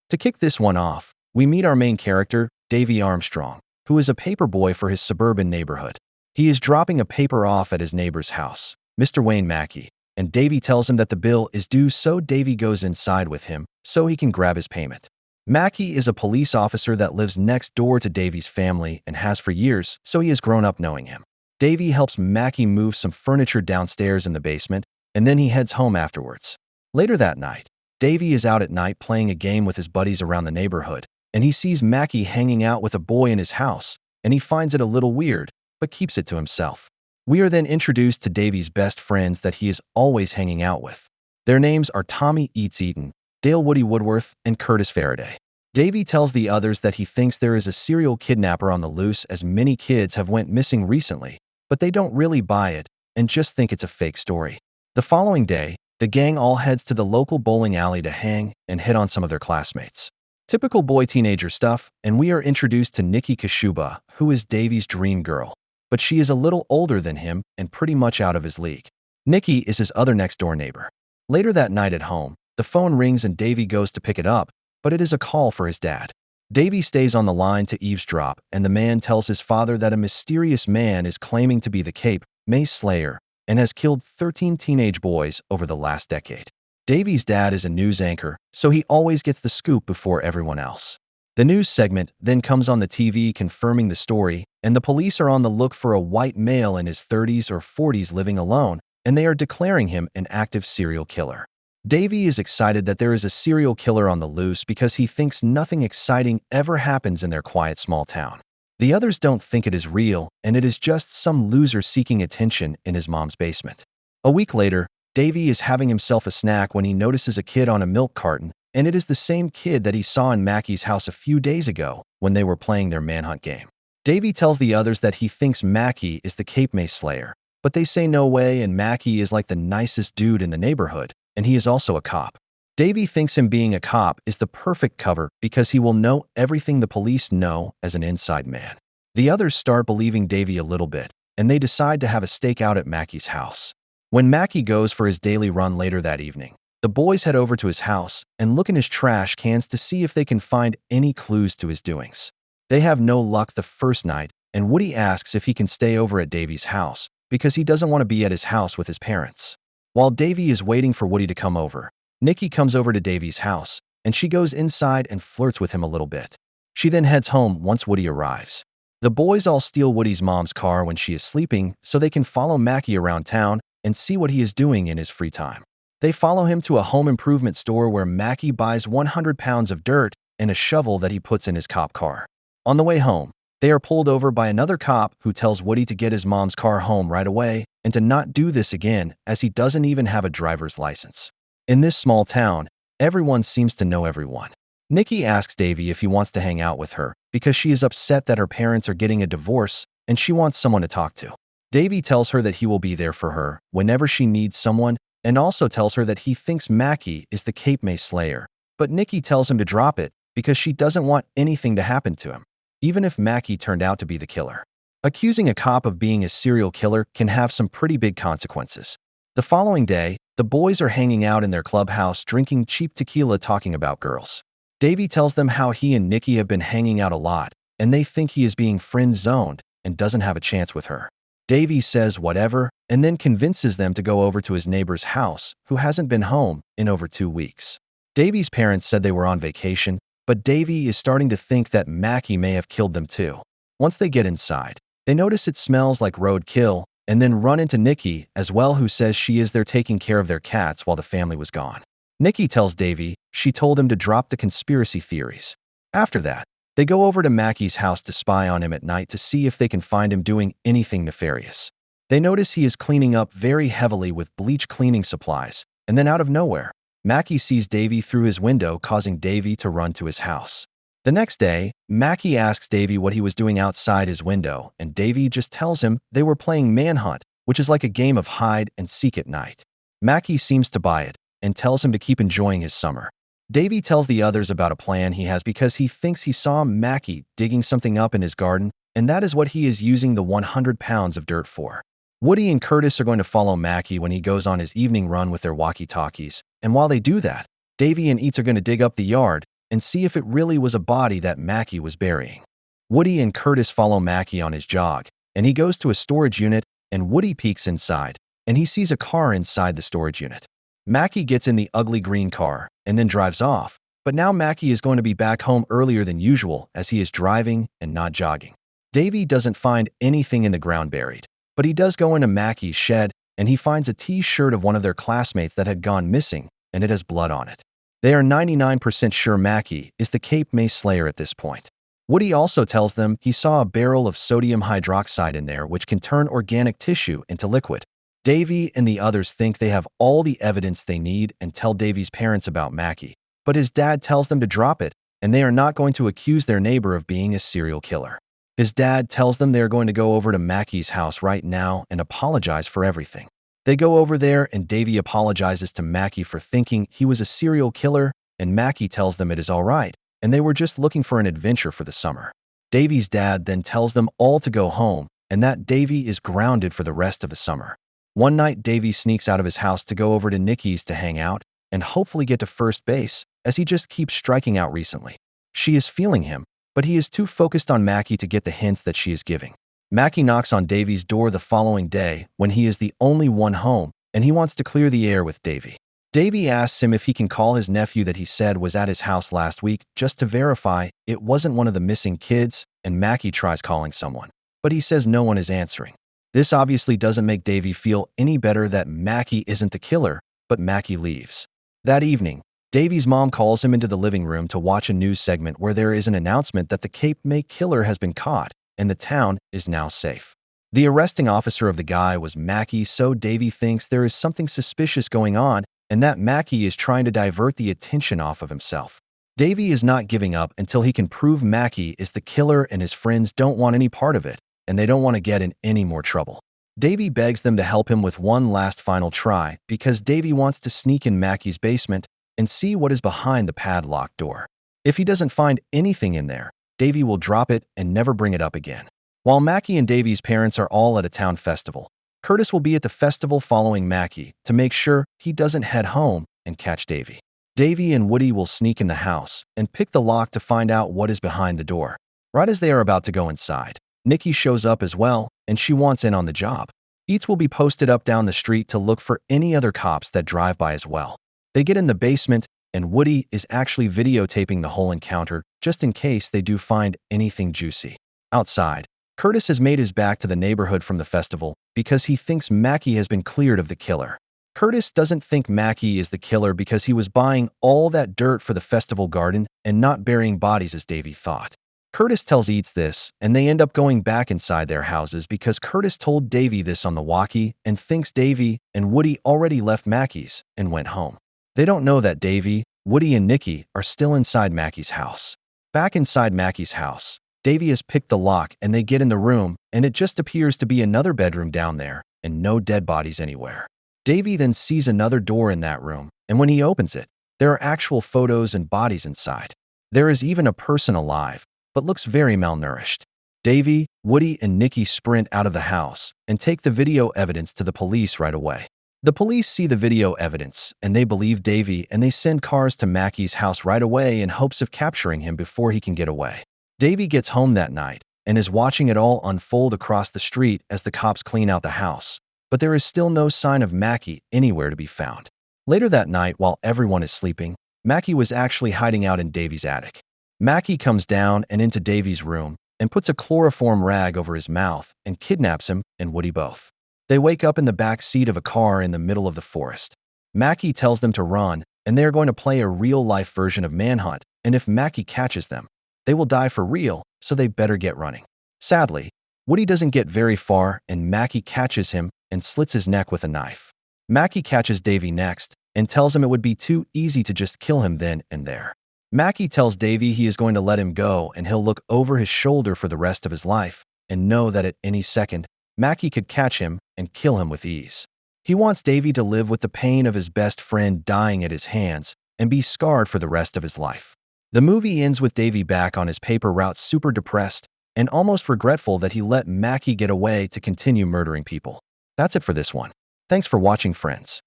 To kick this one off, we meet our main character, Davey Armstrong, who is a paper boy for his suburban neighborhood. He is dropping a paper off at his neighbor's house, Mr. Wayne Mackey, and Davey tells him that the bill is due, so Davey goes inside with him so he can grab his payment. Mackey is a police officer that lives next door to Davey's family and has for years, so he has grown up knowing him. Davey helps Mackey move some furniture downstairs in the basement, and then he heads home afterwards. Later that night, Davey is out at night playing a game with his buddies around the neighborhood, and he sees Mackey hanging out with a boy in his house, and he finds it a little weird, but keeps it to himself. We are then introduced to Davey's best friends that he is always hanging out with. Their names are Tommy Eats Eaton, Dale Woody Woodworth, and Curtis Faraday. Davey tells the others that he thinks there is a serial kidnapper on the loose, as many kids have went missing recently, but they don't really buy it and just think it's a fake story. The following day, the gang all heads to the local bowling alley to hang and hit on some of their classmates. Typical boy-teenager stuff, and we are introduced to Nikki Kashuba, who is Davey's dream girl, but she is a little older than him and pretty much out of his league. Nikki is his other next-door neighbor. Later that night at home, the phone rings and Davey goes to pick it up, but it is a call for his dad. Davey stays on the line to eavesdrop, and the man tells his father that a mysterious man is claiming to be the Cape May Slayer and has killed 13 teenage boys over the last decade. Davey's dad is a news anchor, so he always gets the scoop before everyone else. The news segment then comes on the TV confirming the story, and the police are on the look for a white male in his 30s or 40s living alone, and they are declaring him an active serial killer. Davey is excited that there is a serial killer on the loose because he thinks nothing exciting ever happens in their quiet small town. The others don't think it is real, and it is just some loser seeking attention in his mom's basement. A week later, Davey is having himself a snack when he notices a kid on a milk carton, and it is the same kid that he saw in Mackey's house a few days ago when they were playing their manhunt game. Davey tells the others that he thinks Mackey is the Cape May Slayer, but they say no way, and Mackey is like the nicest dude in the neighborhood, and he is also a cop. Davey thinks him being a cop is the perfect cover because he will know everything the police know as an inside man. The others start believing Davey a little bit, and they decide to have a stakeout at Mackey's house. When Mackey goes for his daily run later that evening, the boys head over to his house and look in his trash cans to see if they can find any clues to his doings. They have no luck the first night, and Woody asks if he can stay over at Davey's house because he doesn't want to be at his house with his parents. While Davey is waiting for Woody to come over, Nikki comes over to Davey's house, and she goes inside and flirts with him a little bit. She then heads home once Woody arrives. The boys all steal Woody's mom's car when she is sleeping so they can follow Mackey around town and see what he is doing in his free time. They follow him to a home improvement store where Mackey buys 100 pounds of dirt and a shovel that he puts in his cop car. On the way home, they are pulled over by another cop who tells Woody to get his mom's car home right away and to not do this again as he doesn't even have a driver's license. In this small town, everyone seems to know everyone. Nikki asks Davey if he wants to hang out with her because she is upset that her parents are getting a divorce and she wants someone to talk to. Davey tells her that he will be there for her whenever she needs someone, and also tells her that he thinks Mackey is the Cape May Slayer, but Nikki tells him to drop it because she doesn't want anything to happen to him, even if Mackey turned out to be the killer. Accusing a cop of being a serial killer can have some pretty big consequences. The following day, the boys are hanging out in their clubhouse drinking cheap tequila talking about girls. Davey tells them how he and Nikki have been hanging out a lot, and they think he is being friend-zoned and doesn't have a chance with her. Davey says whatever, and then convinces them to go over to his neighbor's house, who hasn't been home in over 2 weeks. Davey's parents said they were on vacation, but Davey is starting to think that Mackey may have killed them too. Once they get inside, they notice it smells like roadkill, and then run into Nikki as well, who says she is there taking care of their cats while the family was gone. Nikki tells Davey she told him to drop the conspiracy theories. After that, they go over to Mackey's house to spy on him at night to see if they can find him doing anything nefarious. They notice he is cleaning up very heavily with bleach cleaning supplies, and then out of nowhere, Mackey sees Davey through his window, causing Davey to run to his house. The next day, Mackey asks Davey what he was doing outside his window, and Davey just tells him they were playing manhunt, which is like a game of hide and seek at night. Mackey seems to buy it and tells him to keep enjoying his summer. Davey tells the others about a plan he has because he thinks he saw Mackey digging something up in his garden, and that is what he is using the 100 pounds of dirt for. Woody and Curtis are going to follow Mackey when he goes on his evening run with their walkie-talkies, and while they do that, Davey and Eats are going to dig up the yard and see if it really was a body that Mackey was burying. Woody and Curtis follow Mackey on his jog, and he goes to a storage unit, and Woody peeks inside, and he sees a car inside the storage unit. Mackey gets in the ugly green car and then drives off, but now Mackey is going to be back home earlier than usual as he is driving and not jogging. Davey doesn't find anything in the ground buried, but he does go into Mackey's shed, and he finds a t-shirt of one of their classmates that had gone missing, and it has blood on it. They are 99% sure Mackey is the Cape May Slayer at this point. Woody also tells them he saw a barrel of sodium hydroxide in there which can turn organic tissue into liquid. Davey and the others think they have all the evidence they need and tell Davey's parents about Mackey, but his dad tells them to drop it, and they are not going to accuse their neighbor of being a serial killer. His dad tells them they are going to go over to Mackey's house right now and apologize for everything. They go over there, and Davey apologizes to Mackey for thinking he was a serial killer, and Mackey tells them it is all right, and they were just looking for an adventure for the summer. Davey's dad then tells them all to go home, and that Davey is grounded for the rest of the summer. One night, Davey sneaks out of his house to go over to Nikki's to hang out and hopefully get to first base, as he just keeps striking out recently. She is feeling him, but he is too focused on Mackey to get the hints that she is giving. Mackey knocks on Davey's door the following day when he is the only one home, and he wants to clear the air with Davey. Davey asks him if he can call his nephew that he said was at his house last week just to verify it wasn't one of the missing kids, and Mackey tries calling someone, but he says no one is answering. This obviously doesn't make Davey feel any better that Mackey isn't the killer, but Mackey leaves. That evening, Davey's mom calls him into the living room to watch a news segment where there is an announcement that the Cape May killer has been caught, and the town is now safe. The arresting officer of the guy was Mackey, so Davey thinks there is something suspicious going on and that Mackey is trying to divert the attention off of himself. Davey is not giving up until he can prove Mackey is the killer, and his friends don't want any part of it, and they don't want to get in any more trouble. Davey begs them to help him with one last final try because Davey wants to sneak in Mackey's basement and see what is behind the padlocked door. If he doesn't find anything in there, Davey will drop it and never bring it up again. While Mackey and Davey's parents are all at a town festival, Curtis will be at the festival following Mackey to make sure he doesn't head home and catch Davey. Davey and Woody will sneak in the house and pick the lock to find out what is behind the door. Right as they are about to go inside, Nikki shows up as well, and she wants in on the job. Eats will be posted up down the street to look for any other cops that drive by as well. They get in the basement, and Woody is actually videotaping the whole encounter just in case they do find anything juicy. Outside, Curtis has made his back to the neighborhood from the festival because he thinks Mackey has been cleared of the killer. Curtis doesn't think Mackey is the killer because he was buying all that dirt for the festival garden and not burying bodies as Davey thought. Curtis tells Eats this, and they end up going back inside their houses because Curtis told Davey this on the walkie and thinks Davey and Woody already left Mackey's and went home. They don't know that Davey, Woody, and Nikki are still inside Mackey's house. Back inside Mackey's house, Davey has picked the lock and they get in the room, and it just appears to be another bedroom down there and no dead bodies anywhere. Davey then sees another door in that room, and when he opens it, there are actual photos and bodies inside. There is even a person alive, but looks very malnourished. Davey, Woody, and Nikki sprint out of the house and take the video evidence to the police right away. The police see the video evidence, and they believe Davey, and they send cars to Mackey's house right away in hopes of capturing him before he can get away. Davey gets home that night and is watching it all unfold across the street as the cops clean out the house, but there is still no sign of Mackey anywhere to be found. Later that night, while everyone is sleeping, Mackey was actually hiding out in Davey's attic. Mackey comes down and into Davey's room and puts a chloroform rag over his mouth and kidnaps him and Woody both. They wake up in the back seat of a car in the middle of the forest. Mackey tells them to run, and they are going to play a real-life version of Manhunt, and if Mackey catches them, they will die for real, so they better get running. Sadly, Woody doesn't get very far, and Mackey catches him and slits his neck with a knife. Mackey catches Davey next and tells him it would be too easy to just kill him then and there. Mackey tells Davey he is going to let him go and he'll look over his shoulder for the rest of his life and know that at any second, Mackey could catch him and kill him with ease. He wants Davey to live with the pain of his best friend dying at his hands and be scarred for the rest of his life. The movie ends with Davey back on his paper route, super depressed and almost regretful that he let Mackey get away to continue murdering people. That's it for this one. Thanks for watching, friends.